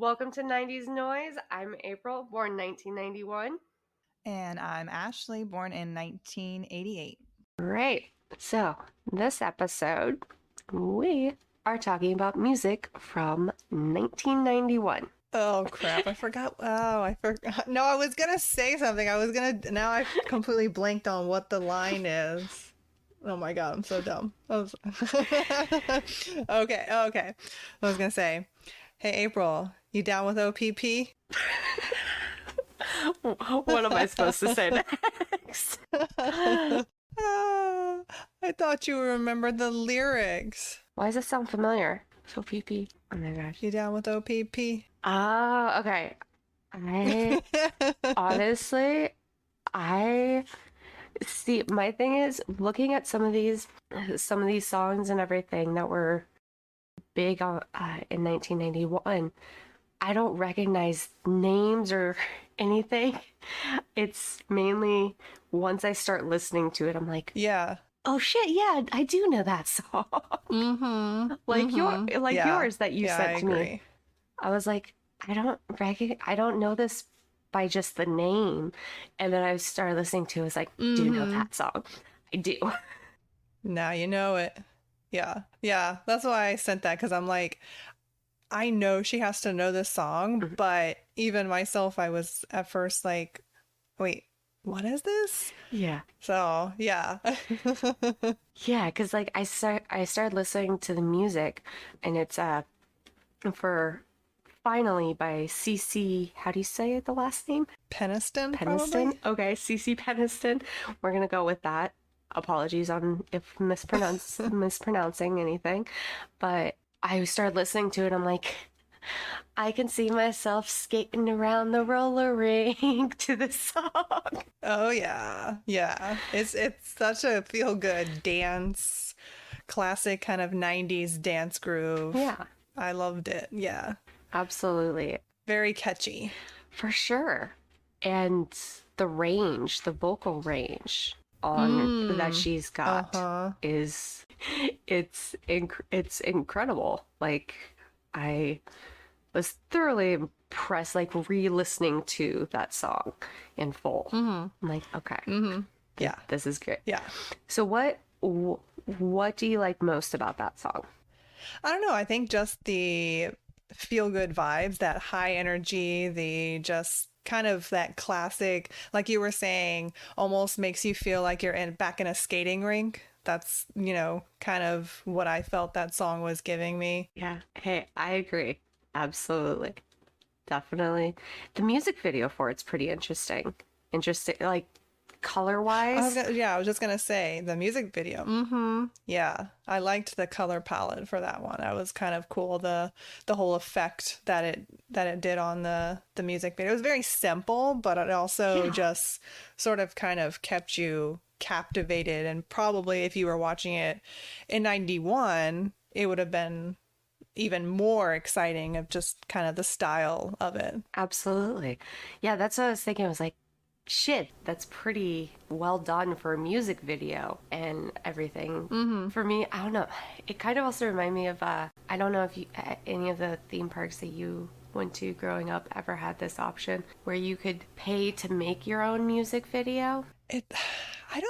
Welcome to 90s Noise. I'm April, born 1991. And I'm Ashley, born in 1988. Great. So, this episode, we are talking about music from 1991. Oh crap, I forgot. Oh, I forgot. No, I was gonna say something. Now I completely blanked on what the line is. Oh my god, I'm so dumb. Okay. I was gonna say, hey April, you down with OPP? What am I supposed to say next? I thought you remembered the lyrics. Why does it sound familiar? So PP. Oh my gosh. You down with OPP? Ah, okay. Honestly, I see. My thing is looking at some of these songs and everything that were big in 1991. I don't recognize names or anything. It's mainly once I start listening to it, I'm like, Yeah. oh shit, yeah, I do know that song. Mm-hmm. Yours that you sent I to agree. me. I was like, I don't know this by just the name. And then I started listening to it, I was like, do know that song. I do. Now you know it. Yeah. Yeah. That's why I sent that, because I'm like, I know she has to know this song, but even myself, I was at first like, wait, what is this? Yeah. So, yeah. Yeah, because like I started listening to the music, and it's for Finally by CC, how do you say the last name? Peniston, Peniston? probably? Okay, CC Peniston. We're gonna go with that. Apologies on if mispronouncing anything. But I started listening to it, I'm like, I can see myself skating around the roller rink to this song. Oh, yeah. Yeah. It's such a feel-good dance, classic kind of 90s dance groove. Yeah, I loved it. Yeah. absolutely. Very catchy. For sure. And the vocal range on that she's got is it's incredible. Like I was thoroughly impressed, like re-listening to that song in full. I'm like, okay, Yeah. this is great. Yeah. So what do you like most about that song? I don't know. I think just the feel good vibes, that high energy, the just kind of that classic, like you were saying, almost makes you feel like you're back in a skating rink. That's, kind of what I felt that song was giving me. Yeah. Hey, I agree. Absolutely. Definitely. The music video for it's pretty interesting. Interesting, like color-wise. I was just gonna say the music video. Yeah, I liked the color palette for that one. That was kind of cool. The whole effect that it did on the music video. It was very simple, but it also just sort of kind of kept you captivated. And probably if you were watching it in 91, it would have been even more exciting of just kind of the style of it. Absolutely. Yeah, that's what I was thinking. I was like, shit, that's pretty well done for a music video and everything. For me, I don't know. It kind of also reminded me of, I don't know if any of the theme parks that you went to growing up ever had this option where you could pay to make your own music video.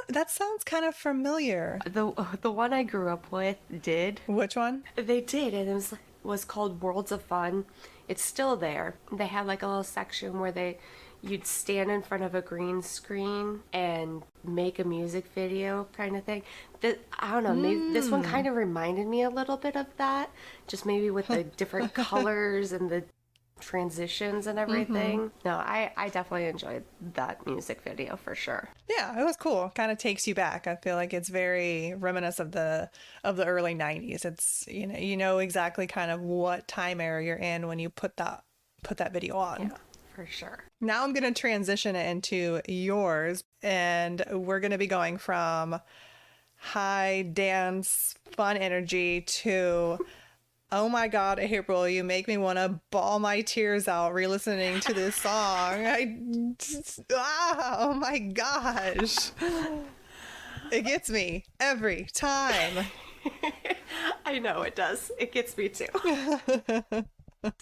That sounds kind of familiar. The one I grew up with did. Which one? They did, and it was called Worlds of Fun. It's still there. They had like a little section where you'd stand in front of a green screen and make a music video kind of thing. I don't know, maybe this one kind of reminded me a little bit of that, just maybe with the different colors and the transitions and everything. No, I definitely enjoyed that music video for sure. Yeah, it was cool. Kind of takes you back. I feel like it's very reminiscent of the early 90s. It's you know exactly kind of what time era you're in when you put that video on. Yeah, for sure. Now I'm going to transition it into yours, and we're going to be going from high dance fun energy to, oh my God, April, you make me want to bawl my tears out re-listening to this song. Oh my gosh. It gets me every time. I know it does. It gets me too.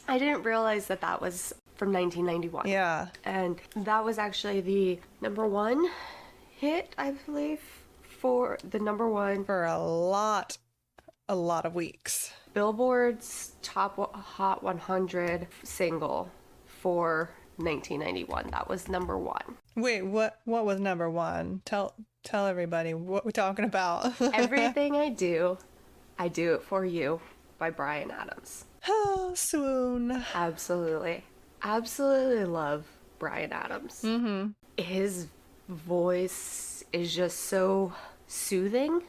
I didn't realize that that was from 1991. Yeah. And that was actually the number one hit, I believe, for the number one For a lot of weeks. Billboard's top Hot 100 single for 1991. That was number one. Wait, what was number one? Tell everybody what we're talking about. Everything I do it for you by Bryan Adams. Oh, swoon. Absolutely. Absolutely love Bryan Adams. Mm-hmm. His voice is just so soothing,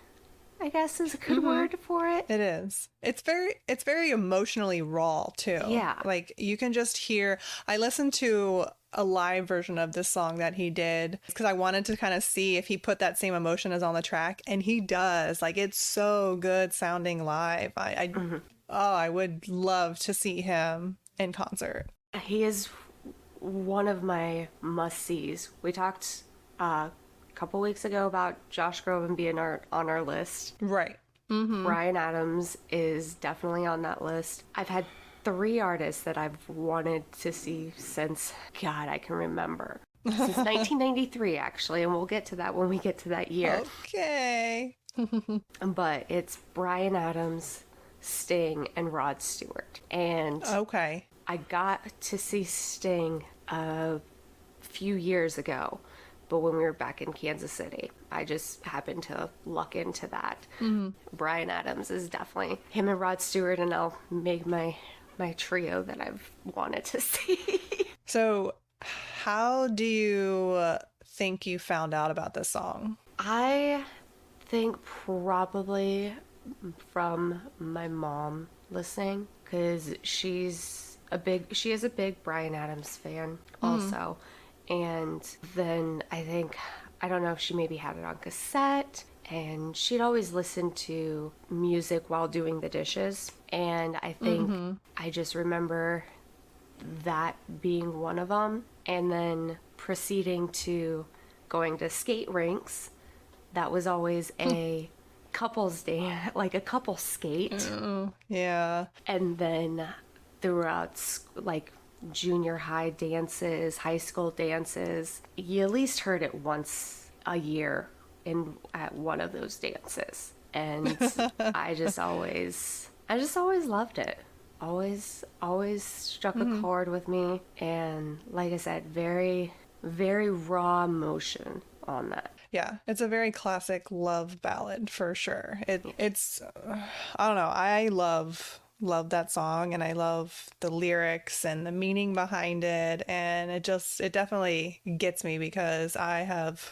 I guess is a good word for it. It is. It's very emotionally raw too. Yeah. Like you can just hear. I listened to a live version of this song that he did because I wanted to kind of see if he put that same emotion as on the track, and he does. Like it's so good sounding live. I would love to see him in concert. He is one of my must-sees. We talked a couple weeks ago about Josh Groban being on our list. Right. Mm-hmm. Bryan Adams is definitely on that list. I've had 3 artists that I've wanted to see since, God, I can remember. Since 1993, actually, and we'll get to that when we get to that year. Okay. But it's Bryan Adams, Sting, and Rod Stewart. And Okay. I got to see Sting a few years ago, but when we were back in Kansas City, I just happened to luck into that. Mm-hmm. Bryan Adams is definitely him and Rod Stewart, and I'll make my trio that I've wanted to see. So, how do you think you found out about this song? I think probably from my mom listening, because she is a big Bryan Adams fan also. And then I don't know if she maybe had it on cassette, and she'd always listen to music while doing the dishes. And I think I just remember that being one of them. And then proceeding to going to skate rinks. That was always a couples dance, like a couple skate. Yeah. And then throughout like junior high dances, high school dances, you at least heard it once a year at one of those dances. And I just always loved it. Always struck a chord with me. And like I said, very, very raw emotion on that. Yeah, it's a very classic love ballad for sure. It's I don't know. I love that song, and I love the lyrics and the meaning behind it, and it definitely gets me because I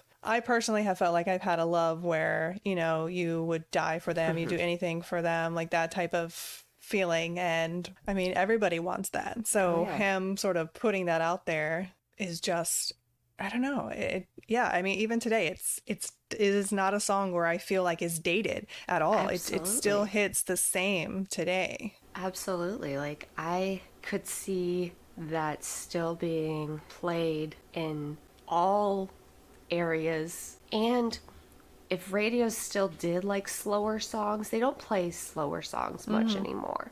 personally have felt like I've had a love where, you would die for them, you do anything for them, like that type of feeling. And I mean, everybody wants that. So him sort of putting that out there is just, I don't know. I mean, even today, it is not a song where I feel like is dated at all. It still hits the same today. Absolutely. Like I could see that still being played in all areas. And if radios still did like slower songs, they don't play slower songs much anymore.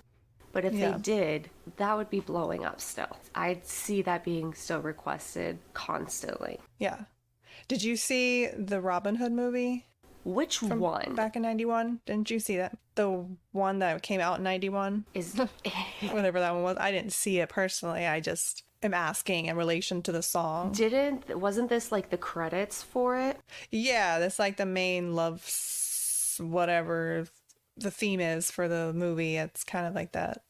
But if they did, that would be blowing up still. I'd see that being still requested constantly. Yeah. Did you see the Robin Hood movie? Which one? Back in 91? Didn't you see that? The one that came out in 91? Whatever that one was. I didn't see it personally. I just am asking in relation to the song. Wasn't this like the credits for it? Yeah, that's like the main whatever the theme is for the movie. It's kind of like that.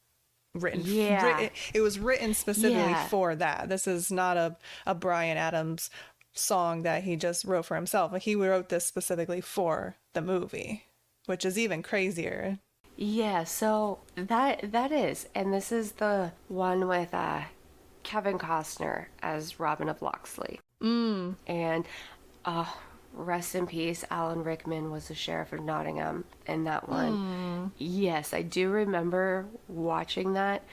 It was written specifically for that. This is not a Bryan Adams song that he just wrote for himself. Like, he wrote this specifically for the movie, which is even crazier. Yeah, so that is, and this is the one with Kevin Costner as Robin of Locksley. And rest in peace, Alan Rickman was the sheriff of Nottingham in that one. Yes, I do remember watching that.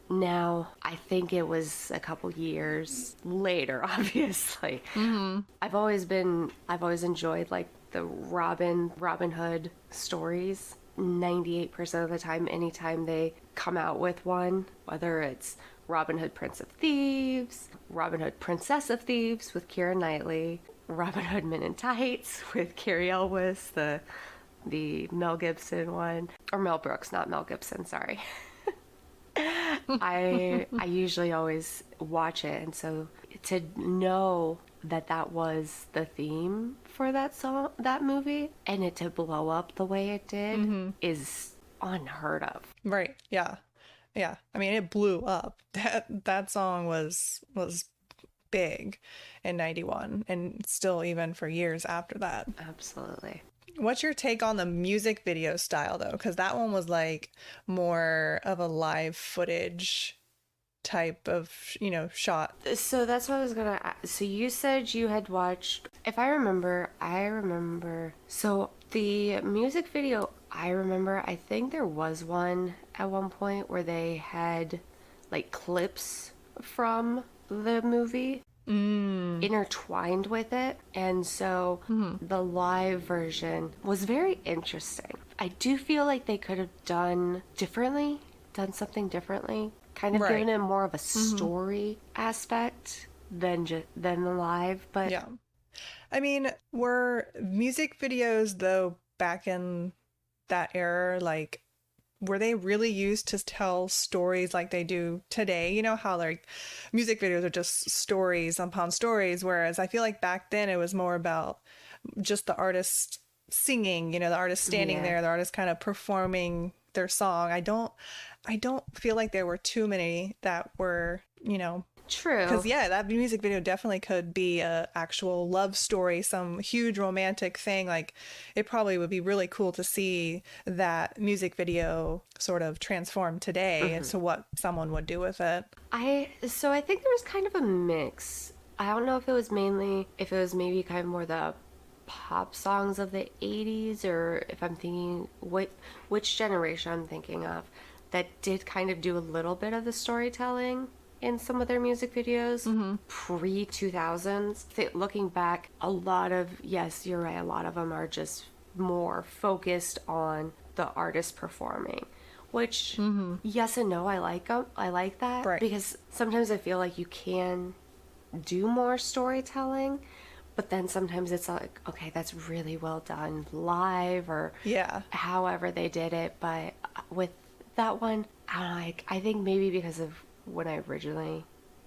Now, I think it was a couple years later, obviously. I've always enjoyed like the Robin Hood stories. 98% of the time, anytime they come out with one, whether it's Robin Hood Prince of Thieves, Robin Hood Princess of Thieves with Keira Knightley, Robin Hood Men in Tights with Carrie Elwes, the Mel Gibson one, or Mel Brooks, not Mel Gibson, sorry. I usually always watch it, and so to know that that was the theme for that movie, and it to blow up the way it did is unheard of. Right. Yeah. Yeah. I mean, it blew up. That song was big in 91 and still even for years after that. Absolutely. What's your take on the music video style though? Because that one was like more of a live footage type of, shot. So that's what I was gonna ask. So you said you had watched, if I remember, so the music video, I think there was one at one point where they had like clips from the movie intertwined with it. And so the live version was very interesting. I do feel like they could have done something differently, kind of Right. given it more of a story aspect than the live. But Yeah. I mean, were music videos though back in that era, like, were they really used to tell stories like they do today? You know how like music videos are just stories upon stories, whereas I feel like back then it was more about just the artist singing, the artist standing Yeah. there, the artist kind of performing their song. I don't feel like there were too many that were, true. because yeah, that music video definitely could be a actual love story, some huge romantic thing. Like, it probably would be really cool to see that music video sort of transform today into what someone would do with it. So I think there was kind of a mix. I don't know if it was maybe kind of more the pop songs of the 80s, or if I'm thinking which generation I'm thinking of that did kind of do a little bit of the storytelling in some of their music videos pre 2000s. Looking back, yes, you're right, a lot of them are just more focused on the artist performing, which yes and no. I like them. I like that, Right. because sometimes I feel like you can do more storytelling, but then sometimes it's like, okay, that's really well done live, or Yeah. however they did it. But with that one, I don't know, I think maybe because of when I originally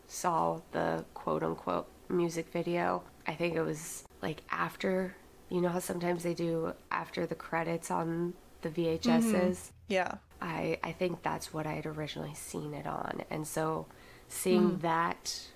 saw the quote unquote music video, I think it was like after, you know how sometimes they do after the credits on the VHSs? Yeah. I think that's what I had originally seen it on. And so seeing that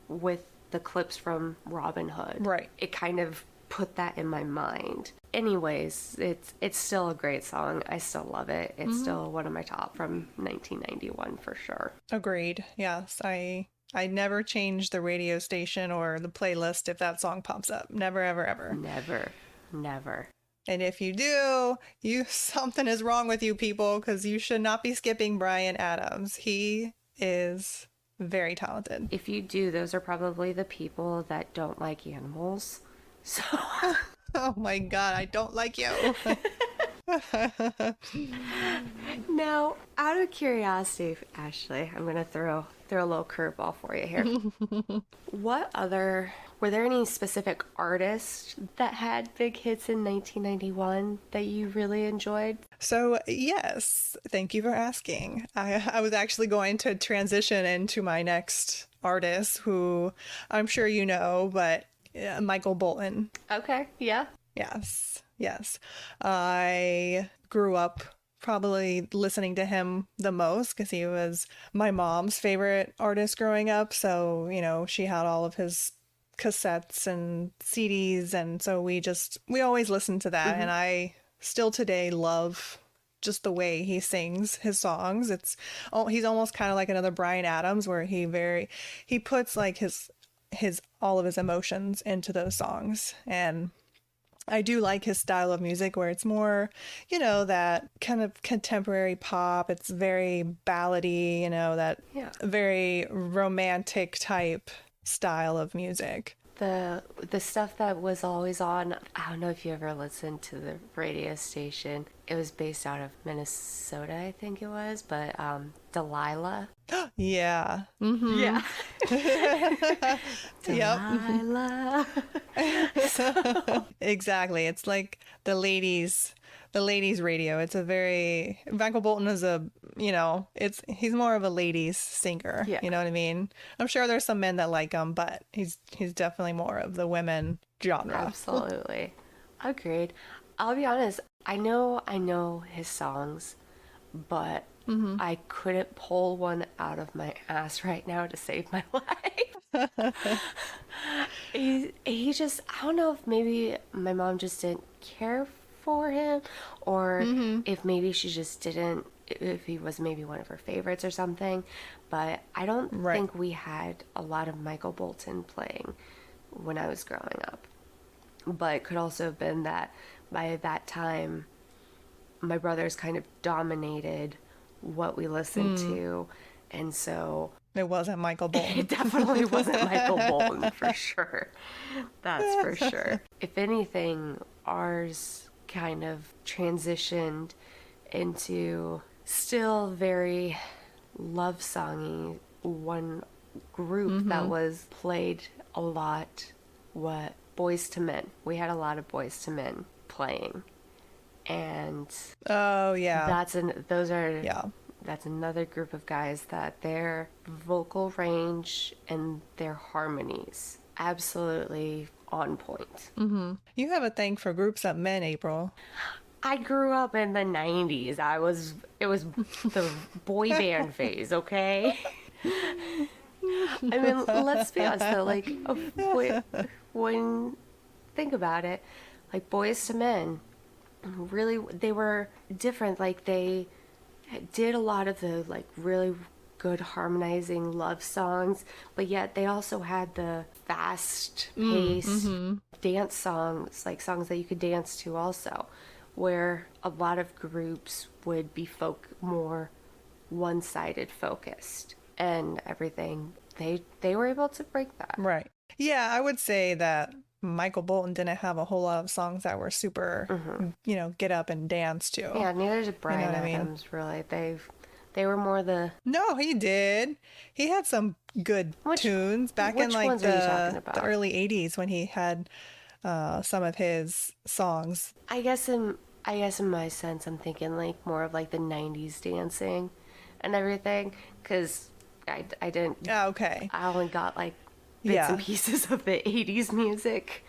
with the clips from Robin Hood, Right. it kind of put that in my mind. Anyways, it's still a great song. I still love it. It's still one of my top from 1991 for sure. Agreed. Yes. I never change the radio station or the playlist if that song pops up. Never, ever, ever. Never. And if you do, something is wrong with you people, because you should not be skipping Bryan Adams. He is very talented. If you do, those are probably the people that don't like animals. So Oh my God, I don't like you. now, out of curiosity, Ashley, I'm gonna throw a little curveball for you here. Were there any specific artists that had big hits in 1991 that you really enjoyed? So, yes, thank you for asking. I was actually going to transition into my next artist, who I'm sure you know, but Michael Bolton. Okay, yeah. Yes. I grew up probably listening to him the most because he was my mom's favorite artist growing up. So, she had all of his cassettes and CDs. And so we always listened to that. And I still today love just the way he sings his songs. He's almost kind of like another Bryan Adams, where he puts like his all of his emotions into those songs. And I do like his style of music, where it's more, that kind of contemporary pop. It's very ballady, that very romantic type style of music. the stuff that was always on, I don't know if you ever listened to the radio station. It was based out of Minnesota, I think it was, but Delilah. Yeah. Mm-hmm. Yeah. Yep. Delilah. Exactly. It's like the ladies radio. It's a very Michael Bolton is a, he's more of a ladies singer. Yeah. You know what I mean? I'm sure there's some men that like him, but he's definitely more of the women genre. Absolutely. Agreed. I'll be honest, I know his songs, but I couldn't pull one out of my ass right now to save my life. He just, I don't know if maybe my mom just didn't care for him, or if maybe she just didn't, if he was maybe one of her favorites or something. But I don't Right. think we had a lot of Michael Bolton playing when I was growing up. But it could also have been that by that time, my brothers kind of dominated what we listened to. And so It wasn't Michael Bolton. it definitely wasn't Michael Bolton for sure. That's for sure. If anything, ours kind of transitioned into still very love songy. One group that was played a lot, what Boys to Men. We had a lot of Boys to Men playing, and Oh, yeah. that's another group of guys that their vocal range and their harmonies absolutely on point. You have a thing for groups of men, April. I grew up in the 90s. It was the boy band phase, okay? I mean, let's be honest though, like, when think about it, like Boys to Men, really, they were different. Like, they did a lot of the, like, really good harmonizing love songs, but yet they also had the fast paced dance songs, like songs that you could dance to also, where a lot of groups would be more one-sided focused and everything. They were able to break that. Right. Yeah, I would say that Michael Bolton didn't have a whole lot of songs that were super, get up and dance to. Yeah, neither did Bryan what I mean? Adams, really. They were more the... No, he did. He had some good tunes back in which like ones are you talking the about? early 80s when he had some of his songs. I guess in my sense, I'm thinking like more of like the 90s dancing and everything, because I didn't... Oh, okay. I only got like bits and pieces of the 80s music.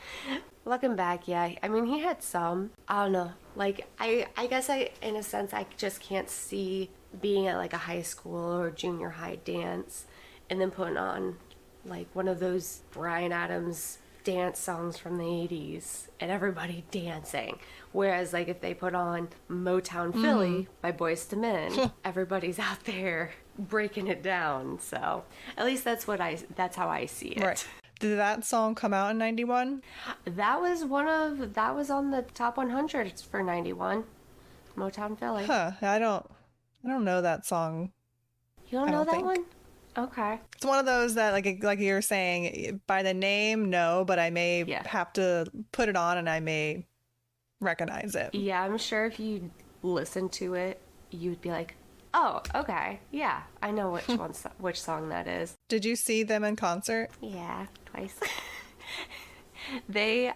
Looking back, yeah, I mean, he had some. I don't know. Like, I guess in a sense, I just can't see being at like a high school or junior high dance and then putting on like one of those Bryan Adams dance songs from the 80s and everybody dancing. Whereas like if they put on Motown Philly by Boyz II Men, everybody's out there breaking it down. So at least that's how I see it. Right. Did that song come out in 91? That was on the top 100 for 91. Motown Philly. Huh. I don't know that song. You don't I know don't that think. one? Okay. It's one of those that like you're saying by the name, no, but I may have to put it on and I may recognize it. Yeah, I'm sure if you listen to it, you'd be like, oh, okay, yeah, I know which song that is. Did you see them in concert? Yeah, twice. They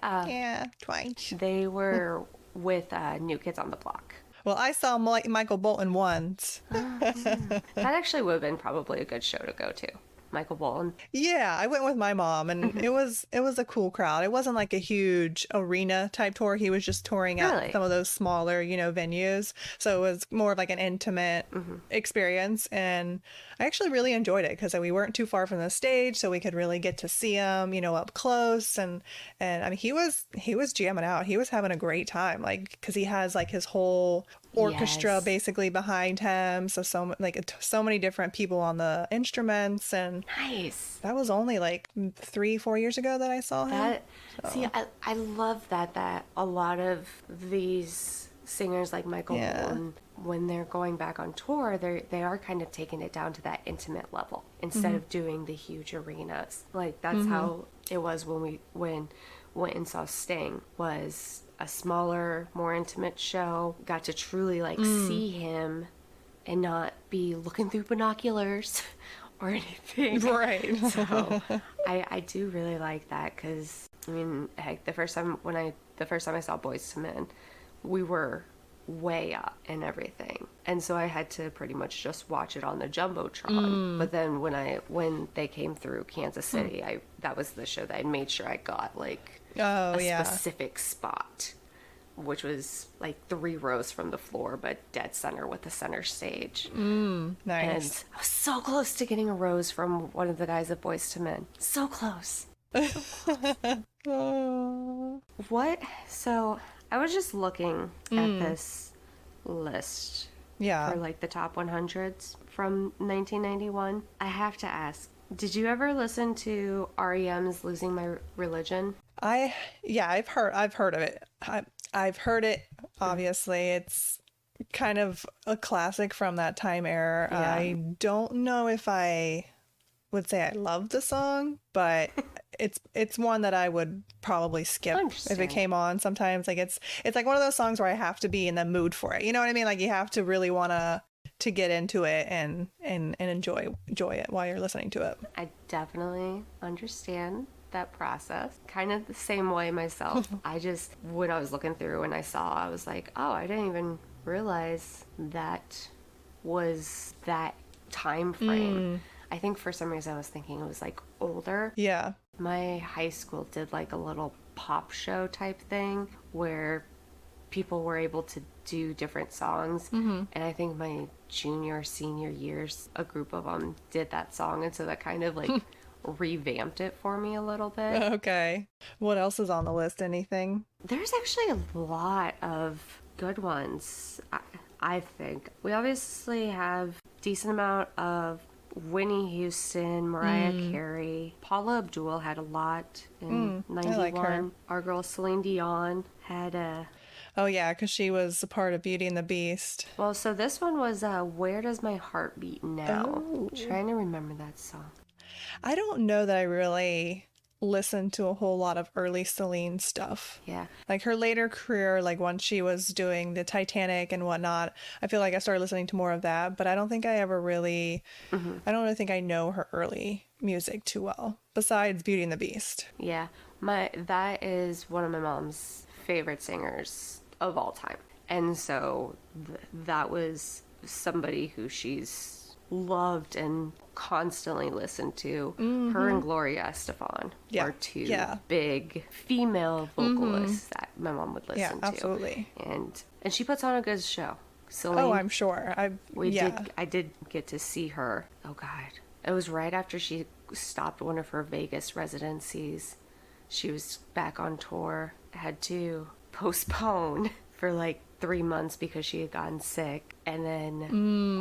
twice. They were with New Kids on the Block. Well, I saw Michael Bolton once. That actually would have been probably a good show to go to. Michael Bolton. Yeah, I went with my mom, and it was a cool crowd. It wasn't like a huge arena type tour. He was just touring at some of those smaller, venues. So it was more of like an intimate experience, and I actually really enjoyed it because we weren't too far from the stage, so we could really get to see him, up close. And I mean, he was jamming out. He was having a great time, like because he has like his whole orchestra basically behind him. So many different people on the instruments, and nice. That was only like 3-4 years ago that I saw him. See, I love that a lot of these singers like Michael Bolton, when they're going back on tour, they are kind of taking it down to that intimate level instead of doing the huge arenas. Like that's how it was when we went and saw Sting, was a smaller, more intimate show. Got to truly like see him and not be looking through binoculars or anything. Right. So I do really like that because, I mean, heck, the first time I saw Boyz II Men, we were way up and everything. And so I had to pretty much just watch it on the Jumbotron. But then when they came through Kansas City, that was the show that I made sure I got like a specific spot, which was like 3 rows from the floor, but dead center with the center stage. Nice. And I was so close to getting a rose from one of the guys at Boyz II Men. So close. Oh. What? So I was just looking at this list Yeah. for like the top 100s from 1991. I have to ask, did you ever listen to REM's Losing My Religion? I've heard of it. I've heard it. Obviously, it's kind of a classic from that time era. Yeah. I don't know if I would say I love the song, but it's one that I would probably skip if Understand. it came on. Sometimes like it's like one of those songs where I have to be in the mood for it. You know what I mean? Like you have to really want to get into it and enjoy it while you're listening to it. I definitely understand that process. Kind of the same way myself. When I was looking through and I was like, oh, I didn't even realize that was that time frame. I think for some reason I was thinking it was like older. Yeah. My high school did like a little pop show type thing where people were able to do different songs. And I think my junior, senior years, a group of them did that song. And so that kind of like revamped it for me a little bit. Okay. What else is on the list? Anything? There's actually a lot of good ones, I think. We obviously have decent amount of Whitney Houston, Mariah Carey. Paula Abdul had a lot in 91. like her. Our girl Celine Dion had a... Oh yeah, because she was a part of Beauty and the Beast. Well, so this one was Where Does My Heart Beat Now? Oh. Trying to remember that song. I don't know that I really listened to a whole lot of early Celine stuff. Yeah. Like her later career, like once she was doing the Titanic and whatnot, I feel like I started listening to more of that, but I don't think I ever really, I don't really think I know her early music too well, besides Beauty and the Beast. Yeah. That is one of my mom's favorite singers of all time. And so that was somebody who she's loved and constantly listened to. Her and Gloria Estefan are two big female vocalists that my mom would listen to. Absolutely. And she puts on a good show. Celine, Oh, I'm sure. I did get to see her. Oh God. It was right after she stopped one of her Vegas residencies. She was back on tour, had to postpone for like 3 months because she had gotten sick. And then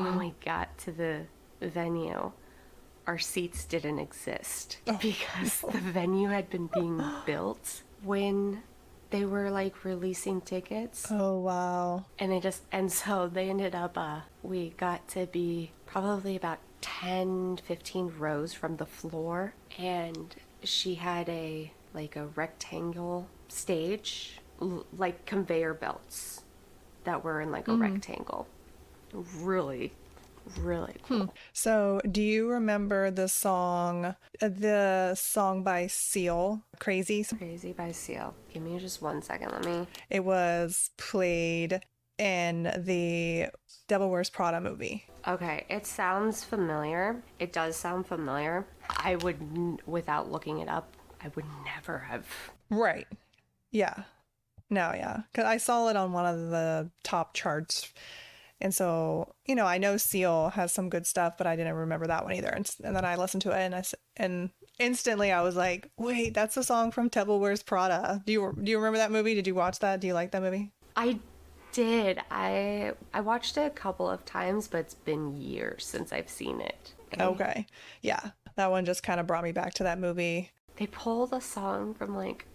when we got to the venue, our seats didn't exist because the venue had been being built when they were like releasing tickets. Oh, wow. And so they ended up, we got to be probably about 10, 15 rows from the floor. And she had a rectangle stage, like conveyor belts that were in like a rectangle. Really, really cool. So, do you remember the song by Seal, Crazy? Crazy by Seal. Give me just 1 second. It was played in the Devil Wears Prada movie. Okay, it sounds familiar. It does sound familiar. I would, without looking it up, I would never have. Right. Yeah. No, yeah. Because I saw it on one of the top charts. And so, I know Seal has some good stuff, but I didn't remember that one either. And then I listened to it and instantly I was like, wait, that's a song from Devil Wears Prada. Do you remember that movie? Did you watch that? Do you like that movie? I did. I watched it a couple of times, but it's been years since I've seen it. Okay. Yeah. That one just kind of brought me back to that movie. They pulled a song from like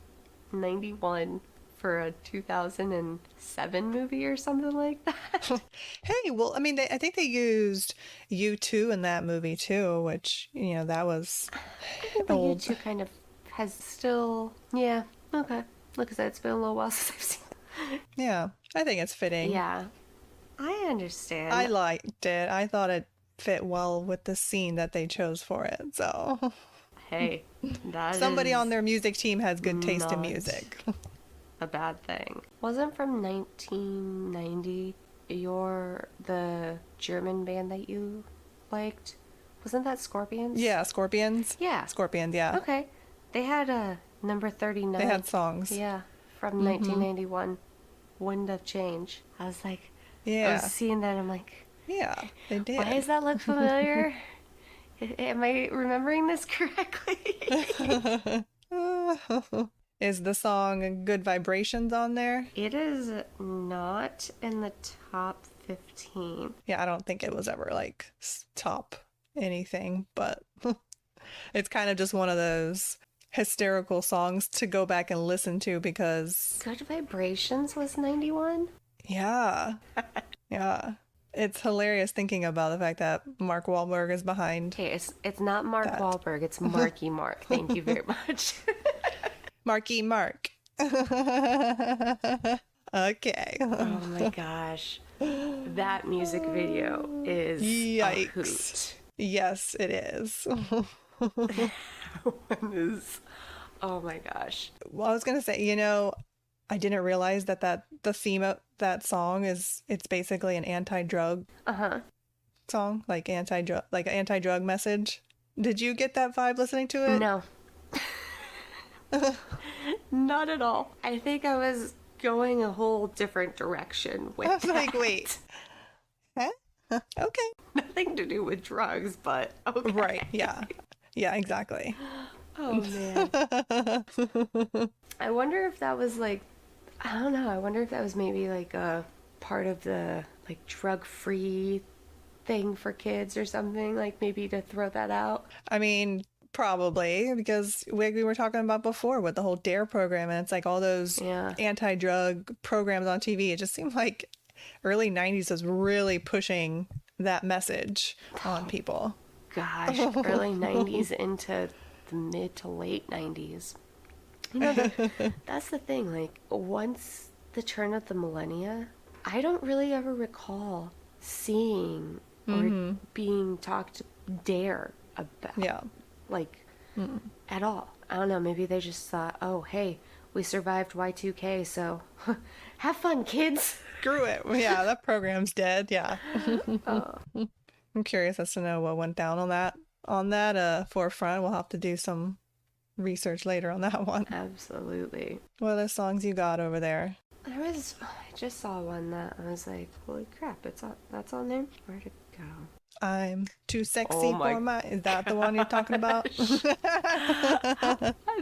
91 for a 2007 movie or something like that. Hey, well, I mean, I think they used U2 in that movie too, which, that was I think the old. U2 kind of has still, yeah, okay. Like I said, it's been a little while since I've seen. Yeah, I think it's fitting. Yeah, I I understand. liked it. I thought it fit well with the scene that they chose for it. So Hey, that somebody on is their music team has good taste in not music. a bad thing. Wasn't from 1990 the German band that you liked? Wasn't that Scorpions? Yeah, Scorpions. Yeah. Scorpions, yeah. Okay. They had a number They 39. had songs. Yeah, from 1991. Wind of Change. I was Yeah. seeing that. I'm like, Yeah, they why did. does that look familiar? Am I remembering this correctly? Is the song Good Vibrations on there? It is not in the top 15. Yeah, I don't think it was ever like top anything, but it's kind of just one of those hysterical songs to go back and listen to because, Good Vibrations was 91? yeah, yeah. It's hilarious thinking about the fact that Mark Wahlberg is behind Okay, it's not Mark that. Wahlberg, it's Marky Mark. Thank you very much. Marky Mark. Okay. Oh my gosh. That music video is a Yikes. hoot. Yes, it is. One is, oh my gosh. Well, I was gonna say, I didn't realize that the theme of that song it's basically an anti-drug Uh-huh. song, like anti-drug message. Did you get that vibe listening to it? No, not at all. I think I was going a whole different direction with I was like, that. wait, huh? Okay. Nothing to do with drugs, but okay. Right, yeah. Yeah, exactly. Oh man. I wonder if that was like, I don't know. I wonder if that was maybe like a part of the like drug-free thing for kids or something, like maybe to throw that out. I mean, probably because we were talking about before with the whole DARE program, and it's like all those Yeah. anti-drug programs on TV. It just seemed like early 90s was really pushing that message on people. Gosh, early 90s into the mid to late 90s. You know, that's the thing. Like, once the turn of the millennia, I don't really ever recall seeing or being talked dare about. Yeah. Like, at all. I don't know. Maybe they just thought, oh, hey, we survived Y2K, so have fun, kids. Screw it. Yeah, that program's dead. Yeah. Oh, I'm curious as to know what went down on that forefront. We'll have to do some research later on that one. absolutely. What other songs you got over there? I just saw one that I was like, holy crap, that's on there? Where'd it go? I'm too sexy Oh my for my. Is that the one you're talking about?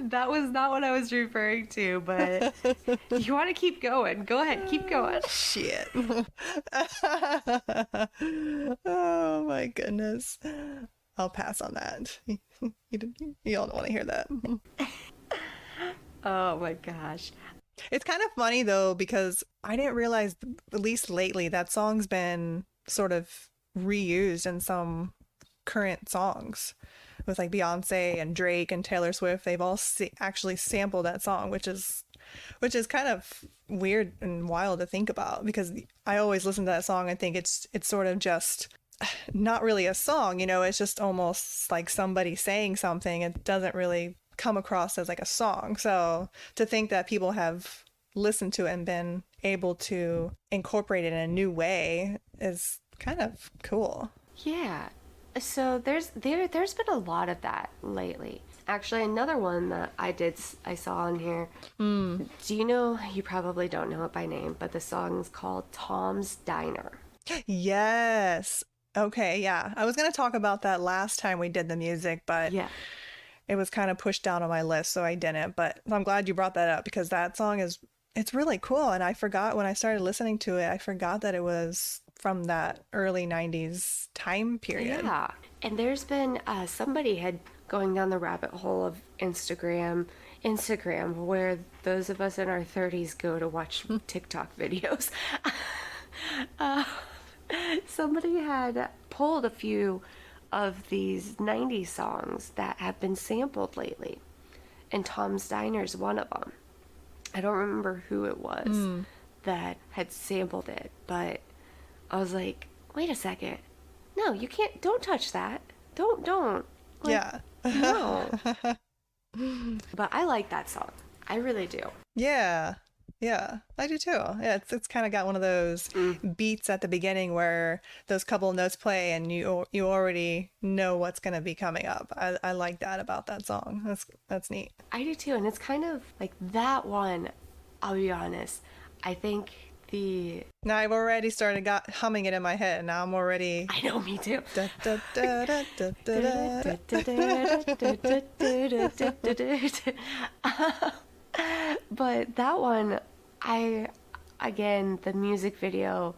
That was not what I was referring to, but you want to keep going. Go ahead, keep going. Shit. Oh my goodness. I'll pass on that. You don't want to hear that. Oh my gosh. It's kind of funny though, because I didn't realize, at least lately, that song's been sort of reused in some current songs with like Beyonce and Drake and Taylor Swift. They've all actually sampled that song, which is kind of weird and wild to think about, because I always listen to that song and think it's sort of just not really a song, it's just almost like somebody saying something. It doesn't really come across as like a song. So to think that people have listened to it and been able to incorporate it in a new way is kind of cool. Yeah. So there's been a lot of that lately. Actually, another one that I saw on here. Do you know? You probably don't know it by name, but the song's called Tom's Diner. Yes. Okay, yeah. I was going to talk about that last time we did the music, but Yeah. it was kind of pushed down on my list, so I didn't. But I'm glad you brought that up, because that song it's really cool. And I forgot when I started listening to it, I forgot that it was from that early 90s time period. Yeah. And there's been somebody had going down the rabbit hole of Instagram Instagram, where those of us in our 30s go to watch TikTok videos. uh, Somebody had pulled a few of these 90s songs that have been sampled lately, and Tom's Diner's one of them. I don't remember who it was that had sampled it, but I was like, wait a second. No, you can't. Don't touch that. Don't. Like, Yeah. no. But I like that song. I really do. Yeah. Yeah, I do too. Yeah, it's kind of got one of those beats at the beginning where those couple of notes play and you already know what's going to be coming up. I like that about that song. That's neat. I do too. And it's kind of like that one, I'll be honest. I think the... Now I've already started humming it in my head. Now I'm already... I know, me too. Da, da, da, da, da, da. But that one, again, the music video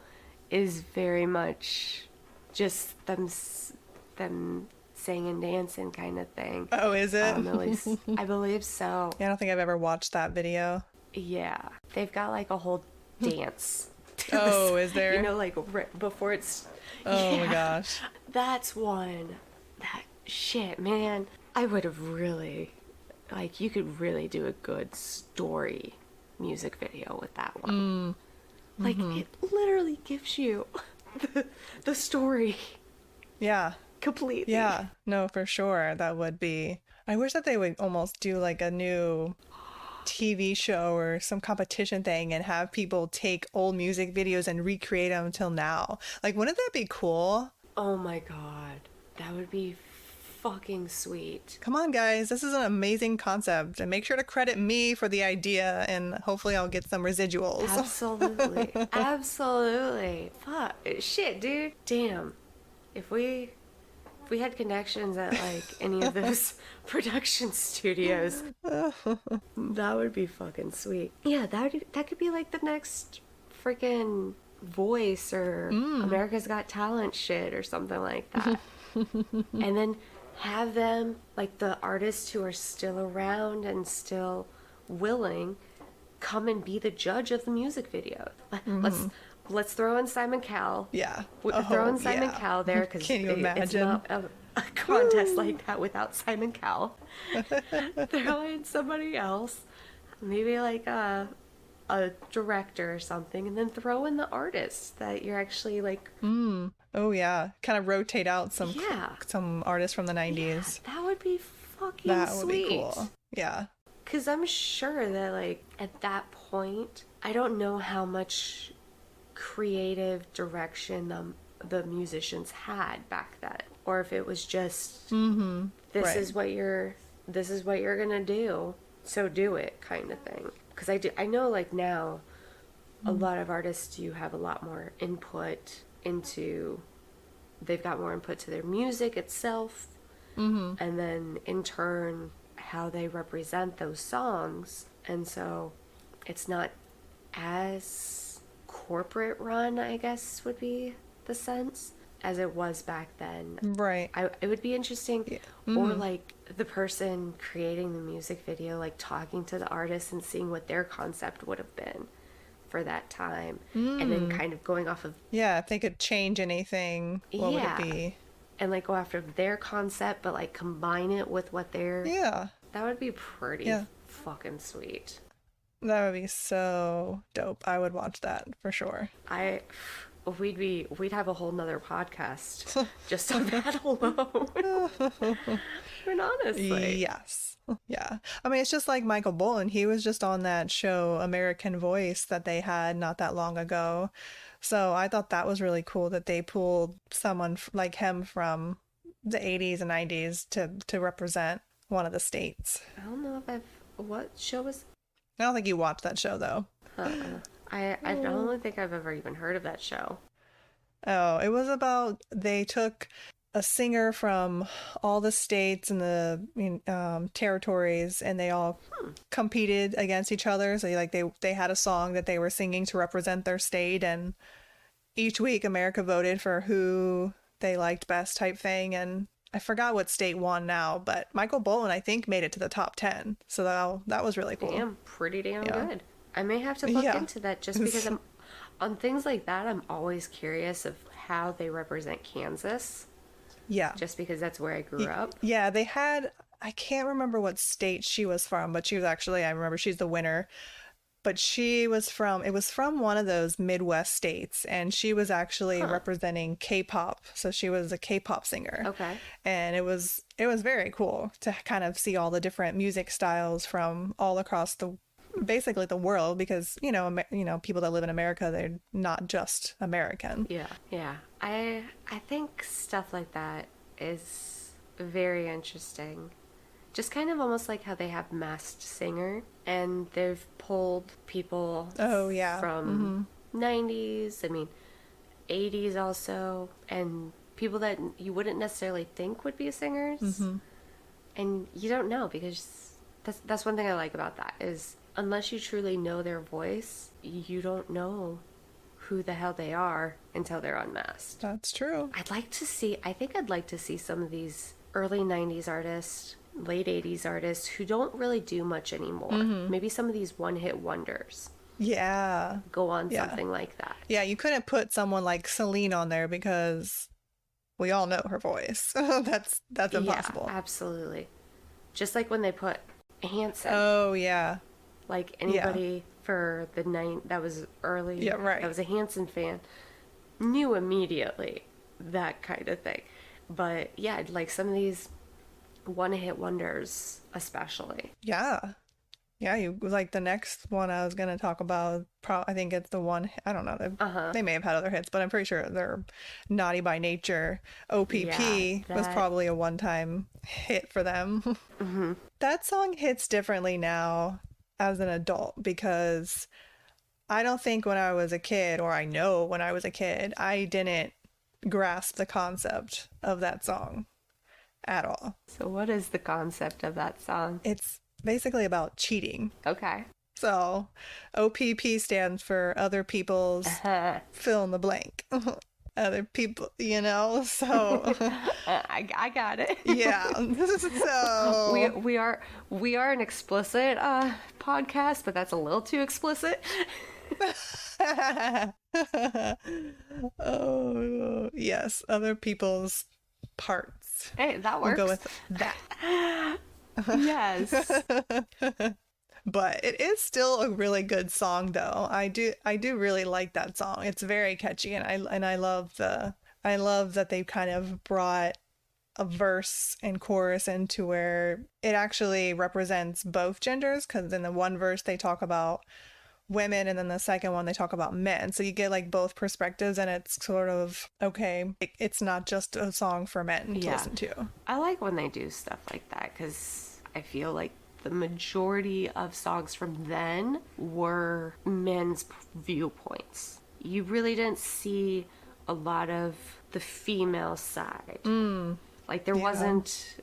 is very much just them singing and dancing kind of thing. Oh, is it? At least, I believe so. Yeah, I don't think I've ever watched that video. Yeah, they've got like a whole dance. Oh, is there? You know, like right before it's... Oh my gosh. That's one. That shit, man. I would have really... Like, you could really do a good story music video with that one. Like, it literally gives you the story. Yeah. Completely. Yeah. No, for sure. That would be... I wish that they would almost do like a new TV show or some competition thing and have people take old music videos and recreate them till now. Like, wouldn't that be cool? Oh my god. That would be fucking sweet. Come on, guys. This is an amazing concept. And make sure to credit me for the idea and hopefully I'll get some residuals. Absolutely. Absolutely. Fuck. Shit, dude. Damn. If we had connections at like any of those production studios, that would be fucking sweet. Yeah, that could be like the next freaking Voice or America's Got Talent shit or something like that. And then have them, like the artists who are still around and still willing, come and be the judge of the music video. Let's throw in Simon Cowell. Yeah. Throw in Simon Cowell there because Can you imagine? it's not a contest like that without Simon Cowell. Throw in somebody else, maybe like a director or something, and then throw in the artists that you're actually like... Oh yeah, kind of rotate out some artists from the 90s. Yeah, that would be fucking that sweet. Would be cool. Yeah. Because I'm sure that like at that point, I don't know how much creative direction the musicians had back then, or if it was just this is what you're gonna do, so do it kind of thing. Because I know like now a lot of artists do have a lot more input into, they've got more input to their music itself, and then in turn how they represent those songs, and so it's not as corporate run, I guess would be the sense, as it was back then. Right. It would be interesting, or like the person creating the music video, like talking to the artist and seeing what their concept would have been for that time, and then kind of going off of... Yeah, if they could change anything, what would it be? And like go after their concept, but like combine it with what they're... Yeah. That would be pretty fucking sweet. That would be so dope. I would watch that for sure. We'd have a whole nother podcast just on that alone. And honestly. Yes. Yeah. I mean, it's just like Michael Bolton. He was just on that show American Voice that they had not that long ago. So I thought that was really cool that they pulled someone like him from the 80s and 90s to represent one of the states. I don't know if what show was... I don't think you watched that show though. I don't think I've ever even heard of that show. Oh, it was about, they took a singer from all the states and the territories, and they all competed against each other. So they had a song that they were singing to represent their state, and each week America voted for who they liked best type thing, and I forgot what state won now, but Michael Bolton, I think, made it to the top 10. So that was really cool. Damn, pretty damn Yeah. good. I may have to look Yeah. into that just because I'm on things like that. I'm always curious of how they represent Kansas, Yeah. just because that's where I grew up. Yeah, they had, I can't remember what state she was from, but she was actually, I remember she's the winner. But she was from, it was from one of those Midwest states, and she was actually representing K-pop. So she was a K-pop singer. Okay. And it was very cool to kind of see all the different music styles from all across basically the world, because people that live in America, they're not just American. Yeah. Yeah. I think stuff like that is very interesting. Just kind of almost like how they have Masked Singer, and they've pulled people Oh yeah. from 90s, I mean 80s also, and people that you wouldn't necessarily think would be singers. And you don't know, because that's one thing I like about that is unless you truly know their voice, you don't know who the hell they are until they're unmasked. That's true. I think I'd like to see some of these early 90s artists, late 80s artists who don't really do much anymore. Maybe some of these one-hit wonders Yeah. go on Yeah. something like that. Yeah, you couldn't put someone like Celine on there because we all know her voice. That's impossible. Yeah, absolutely. Just like when they put Hanson. Oh yeah. Like anybody for the night that was early, Yeah, right. that was a Hanson fan, knew immediately that kind of thing. But yeah, like some of these one-hit wonders, especially. Yeah. Yeah, you like the next one I was gonna talk about. I think it's the one. I don't know. They may have had other hits, but I'm pretty sure they're Naughty by Nature. OPP Yeah, was probably a one-time hit for them. That song hits differently now as an adult, because I don't think when I was a kid, or I know when I was a kid, I didn't grasp the concept of that song at all. So what is the concept of that song? It's basically about cheating. Okay. So, OPP stands for other people's fill in the blank. Other people, so I got it. yeah. So we are an explicit podcast, but that's a little too explicit. oh yes, other people's parts. Hey, that We'll works. go with that. Yes. But it is still a really good song, though. I do really like that song. It's very catchy, and I love that they kind of brought a verse and chorus into where it actually represents both genders, because in the one verse they talk about women, and then the second one they talk about men. So you get like both perspectives, and it's sort of okay. It's not just a song for men to listen to. I like when they do stuff like that, because I feel like the majority of songs from then were men's viewpoints. You really didn't see a lot of the female side. Like there wasn't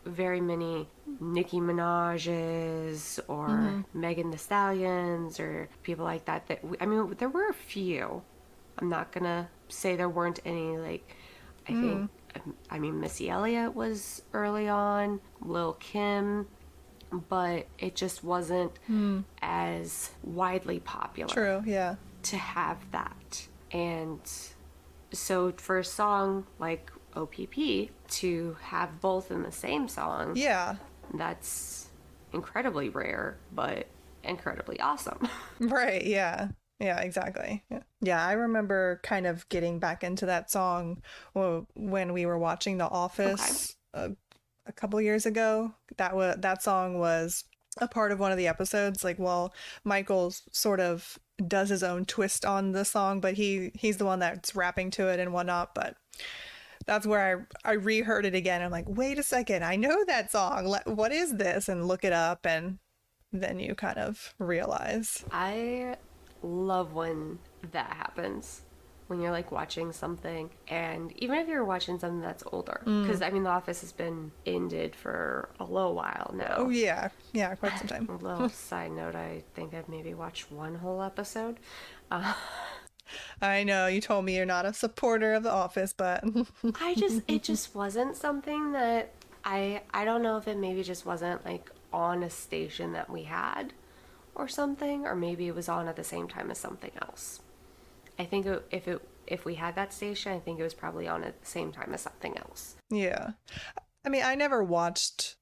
very many Nicki Minaj's or Megan Thee Stallions or people like that. There were a few. I'm not gonna say there weren't any. Like I think Missy Elliott was early on, Lil Kim, but it just wasn't as widely popular. True, yeah. To have that. And so for a song like OPP to have both in the same song, Yeah. that's incredibly rare, but incredibly awesome. Right, yeah. Yeah, exactly. Yeah, I remember kind of getting back into that song when we were watching The Office a couple years ago. That song was a part of one of the episodes. Like, well, Michael sort of does his own twist on the song, but he's the one that's rapping to it and whatnot. But that's where I reheard it again. I'm like, wait a second, I know that song. What is this? And look it up, and then you kind of realize. I love when that happens. When you're like watching something, and even if you're watching something that's older, because The Office has been ended for a little while now. Oh yeah, quite some time. A little side note: I think I've maybe watched one whole episode. I know you told me you're not a supporter of The Office, but It just wasn't something that I don't know if it maybe just wasn't like on a station that we had or something, or maybe it was on at the same time as something else. I think if we had that station, I think it was probably on at the same time as something else. yeah. I mean, I never watched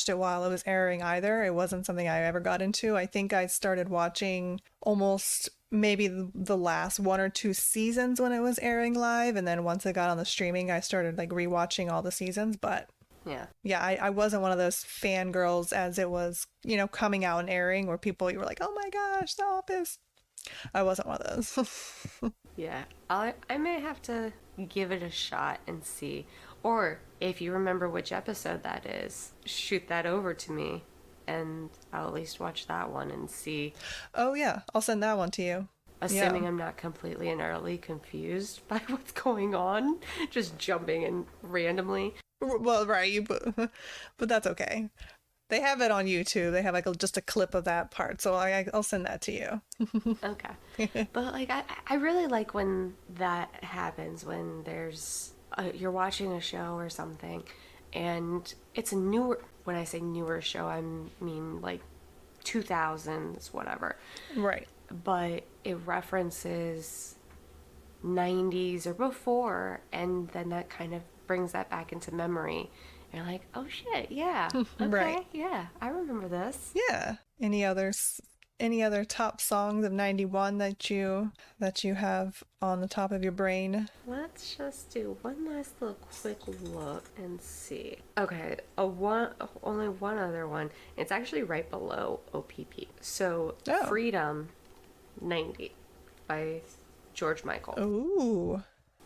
it while it was airing either. It wasn't something I ever got into. I think I started watching almost maybe the last one or two seasons when it was airing live, and then once it got on the streaming, I started like rewatching all the seasons. But Yeah. yeah, I wasn't one of those fangirls as it was, coming out and airing where you were like, oh my gosh, The Office. I wasn't one of those. Yeah. I may have to give it a shot and see. Or if you remember which episode that is, shoot that over to me and I'll at least watch that one and see, Oh yeah, I'll send that one to you. Yeah. assuming I'm not completely and utterly confused by what's going on, just jumping in randomly. Well, right, but that's okay. They have it on YouTube. They have like just a clip of that part, so I'll send that to you. Okay. But like I really like when that happens, when you're watching a show or something and it's a newer, when I say newer show, I mean like 2000s whatever. Right. But it references 90s or before, and then that kind of brings that back into memory. And you're like, oh shit, yeah. Okay, Right. yeah, I remember this. Yeah. Any other top songs of 91 that you have on the top of your brain? Let's just do one last little quick look and see. Okay, only one other one. It's actually right below OPP. So, Oh. Freedom 90 by George Michael. Ooh.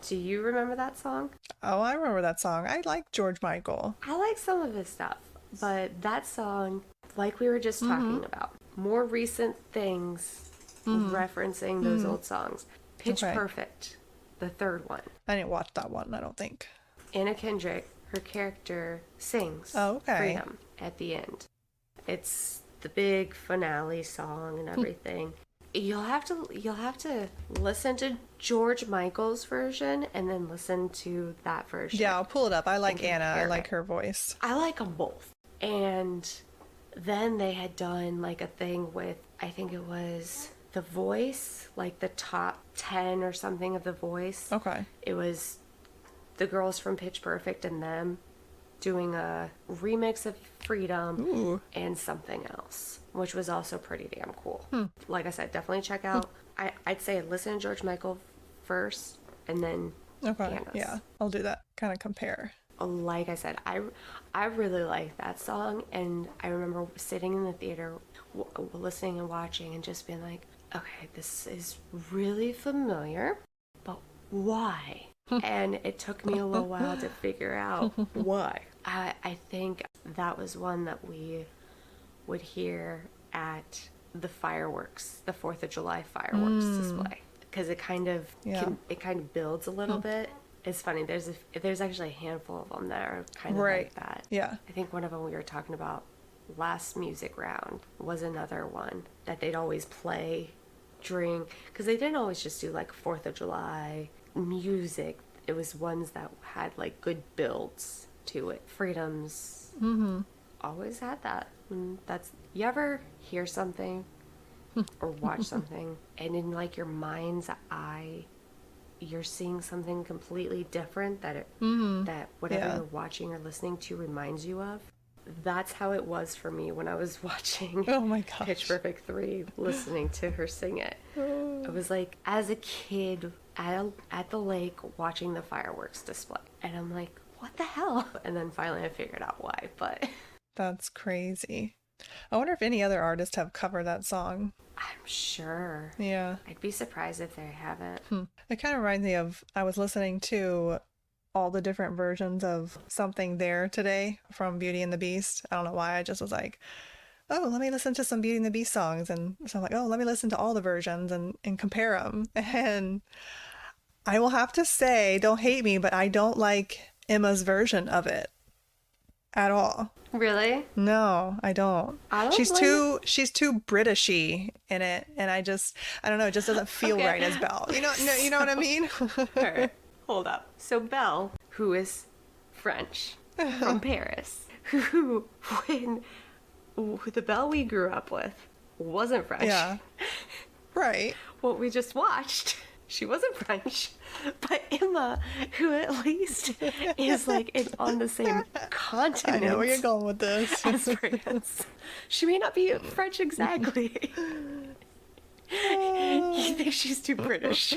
Do you remember that song? Oh, I remember that song. I like George Michael. I like some of his stuff, but that song, like we were just talking about, more recent things referencing those old songs. Pitch Okay. Perfect, the third one. I didn't watch that one, I don't think. Anna Kendrick, her character sings Oh, okay. Freedom at the end. It's the big finale song and everything. You'll have to listen to George Michael's version and then listen to that version. Yeah, I'll pull it up. I like And Anna. I compare like it. her voice. I like them both. And then they had done like a thing with, I think it was The Voice, like the top 10 or something of The Voice. Okay. It was the girls from Pitch Perfect and them doing a remix of Freedom Ooh. and something else, which was also pretty damn cool. Like I said, definitely check out. I'd say listen to George Michael first and then Okay. Anna's. Yeah, I'll do that. Kind of compare. Like I said, I really like that song, and I remember sitting in the theater listening and watching and just being like, okay, this is really familiar, but why? And it took me a little while to figure out why. I think that was one that we would hear at the fireworks, the 4th of July fireworks display, because it kind of Yeah. it kind of builds a little bit. It's funny. There's actually a handful of them that are kind of Right. like that. Yeah. I think one of them we were talking about last music round was another one that they'd always play during, because they didn't always just do like 4th of July music. It was ones that had like good builds to it. Freedom's always had that. And you ever hear something or watch something and in like your mind's eye you're seeing something completely different that whatever Yeah. you're watching or listening to reminds you of? That's how it was for me when I was watching Oh my gosh. Pitch Perfect 3, listening to her sing it. It was like as a kid at the lake watching the fireworks display. And I'm like, what the hell? And then finally I figured out why, but That's crazy. I wonder if any other artists have covered that song. I'm sure. Yeah. I'd be surprised if they haven't. It kind of reminds me of, I was listening to all the different versions of Something There today from Beauty and the Beast. I don't know why. I just was like, oh, let me listen to some Beauty and the Beast songs. And so I'm like, oh, let me listen to all the versions and compare them. And I will have to say, don't hate me, but I don't like Emma's version of it. at all. Really? No, I don't. I don't She's blame you. too Britishy in it, and I don't know, it just doesn't feel Okay. right as Belle. You know, no, you know what I mean? All right, hold up. So Belle, who is French from Paris, who when who the Belle we grew up with wasn't French. Yeah, right. What we just watched, she wasn't French, but Emma, who at least is like on the same I continent know where you're going with this. as France, she may not be French exactly. You think she's too British?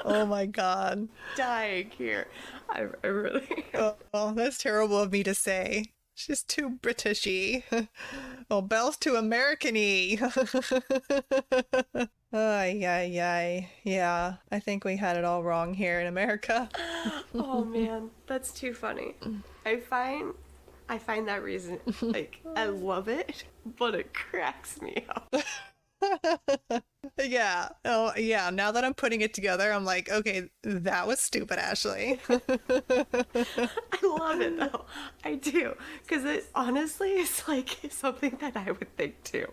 Oh my God. Dying here. I really. Oh, that's terrible of me to say. She's too Britishy. Well, Belle's too American-y. Ay, ay, ay. Yeah, I think we had it all wrong here in America. Oh man, that's too funny. I find that reason like I love it, but it cracks me up. Yeah. Oh, yeah. Now that I'm putting it together, I'm like, okay, that was stupid, Ashley. I love it though. I do. Because it honestly is like something that I would think too.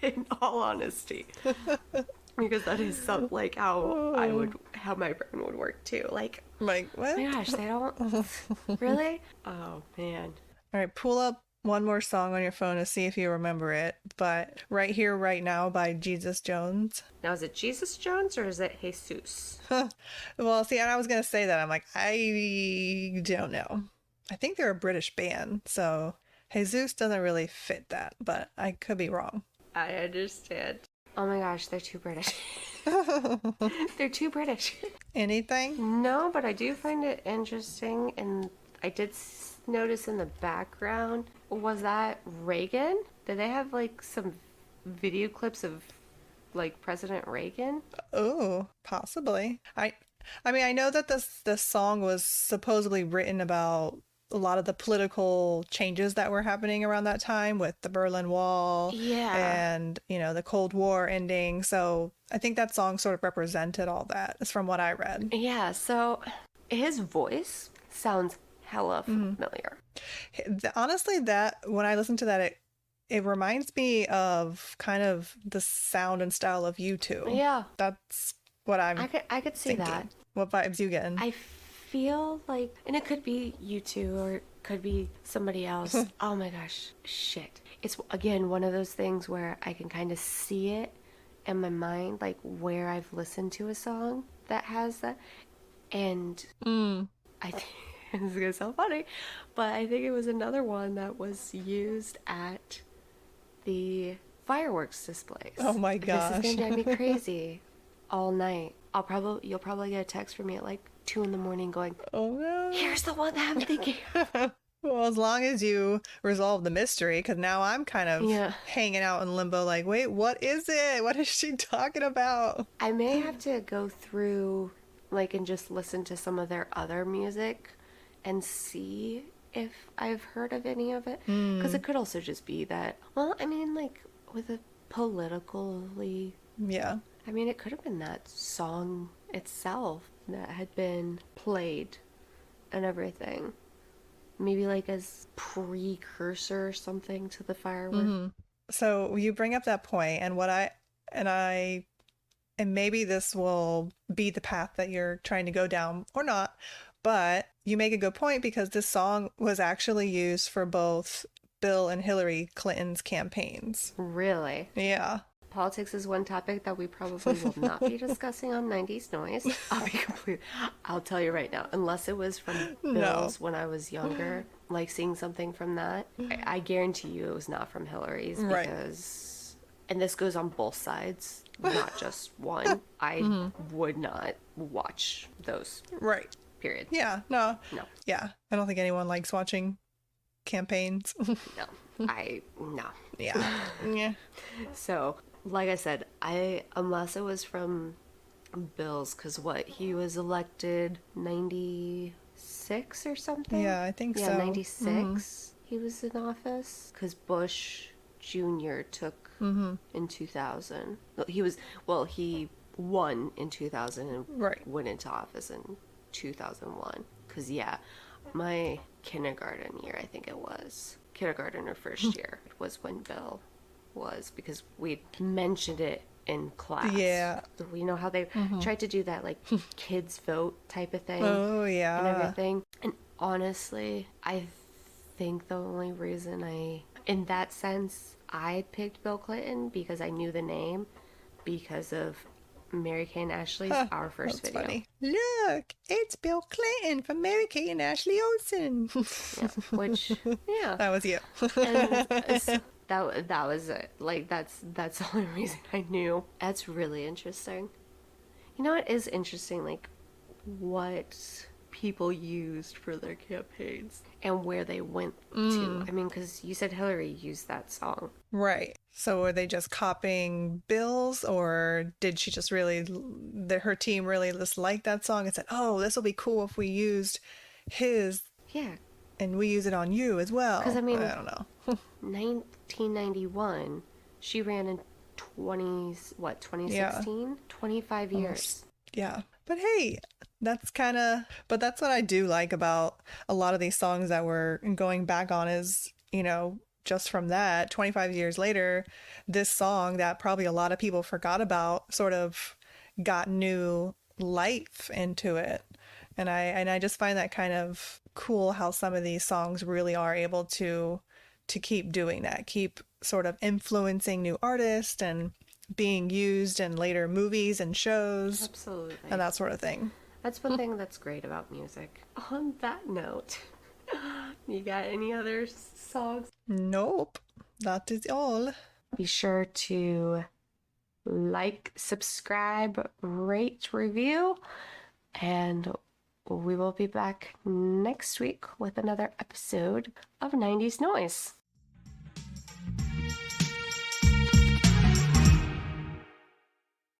In all honesty. Because that is some like how my brain would work too. Like, Like, what? oh my gosh, they don't really? Oh man. All right, pull up one more song on your phone to see if you remember it. But Right Here, Right Now by Jesus Jones. Now is it Jesus Jones or is it Jesus? Well, see, and I was going to say that. I'm like, I don't know. I think they're a British band, so Jesus doesn't really fit that, but I could be wrong. I understand. Oh my gosh, they're too British. They're too British. Anything? No, but I do find it interesting, and I did notice in the background, was that Reagan? Did they have like some video clips of like President Reagan? Oh, possibly. I mean, I know that this song was supposedly written about a lot of the political changes that were happening around that time with the Berlin Wall Yeah. and, the Cold War ending. So I think that song sort of represented all that, is from what I read. Yeah, so his voice sounds hella familiar. Honestly, that when I listen to that, it reminds me of kind of the sound and style of U2. Yeah, That's what I'm I could see thinking. that. What vibes you getting? I feel like, and it could be you two or it could be somebody else. Oh my gosh, shit. It's again one of those things where I can kind of see it in my mind, like where I've listened to a song that has that. And I think this is gonna sound funny, but I think it was another one that was used at the fireworks displays. Oh my This gosh. is gonna drive me crazy all night. You'll probably get a text from me at like 2 a.m. going, Oh no. here's the one that I'm thinking. Well, as long as you resolve the mystery, because now I'm kind of Yeah. hanging out in limbo, like, wait, what is it? What is she talking about? I may have to go through like and just listen to some of their other music and see if I've heard of any of it. Because it could also just be that, well, I mean, like with a politically, Yeah. I mean, it could have been that song itself that had been played and everything. Maybe like as precursor or something to the fireworks. So you bring up that point, and and maybe this will be the path that you're trying to go down or not, but you make a good point because this song was actually used for both Bill and Hillary Clinton's campaigns. Really? Yeah. Politics is one topic that we probably will not be discussing on 90s Noise. I'll tell you right now, unless it was from Bill's when I was younger, like seeing something from that, I guarantee you it was not from Hillary's Right. because, and this goes on both sides, not just one. I would not watch those, Right. period. Yeah. No. No, Yeah. I don't think anyone likes watching campaigns. no, no. Yeah. Yeah. So, like I said, unless it was from Bill's, because he was elected 96 or something? Yeah, I think Yeah, so. 96 he was in office, because Bush Jr. took in 2000. He won in 2000 and Right. went into office in 2001. Because, yeah, my kindergarten year, I think it was, kindergarten or first year, was when Bill was, because we mentioned it in class. Yeah. You know how they tried to do that, like, kids vote type of thing Oh, and yeah. everything. And honestly, I think the only reason in that sense, I picked Bill Clinton because I knew the name because of Mary Kay and Ashley's Huh, Our First that's Video. funny. Look, it's Bill Clinton from Mary Kay and Ashley Olsen. Yeah, which, yeah. That was you. And that was it. Like, that's the only reason I knew. That's really interesting. You know what is interesting? Like, what people used for their campaigns and where they went to. I mean, because you said Hillary used that song. Right. So were they just copying Bill's, or did she just really, her team really just liked that song and said, oh, this will be cool if we used his Yeah, and we use it on you as because I well? mean, I don't know. 1991, she ran in what, Yeah. 2016? 25 Almost. years. Yeah. But hey, but that's what I do like about a lot of these songs that we're going back on is, just from that, 25 years later, this song that probably a lot of people forgot about sort of got new life into it. And I just find that kind of cool how some of these songs really are able to keep doing that, keep sort of influencing new artists and being used in later movies and shows and Absolutely. that sort of thing. That's one thing that's great about music. On that note, you got any other songs? Nope, that is all. Be sure to like, subscribe, rate, review, and we will be back next week with another episode of 90s Noise.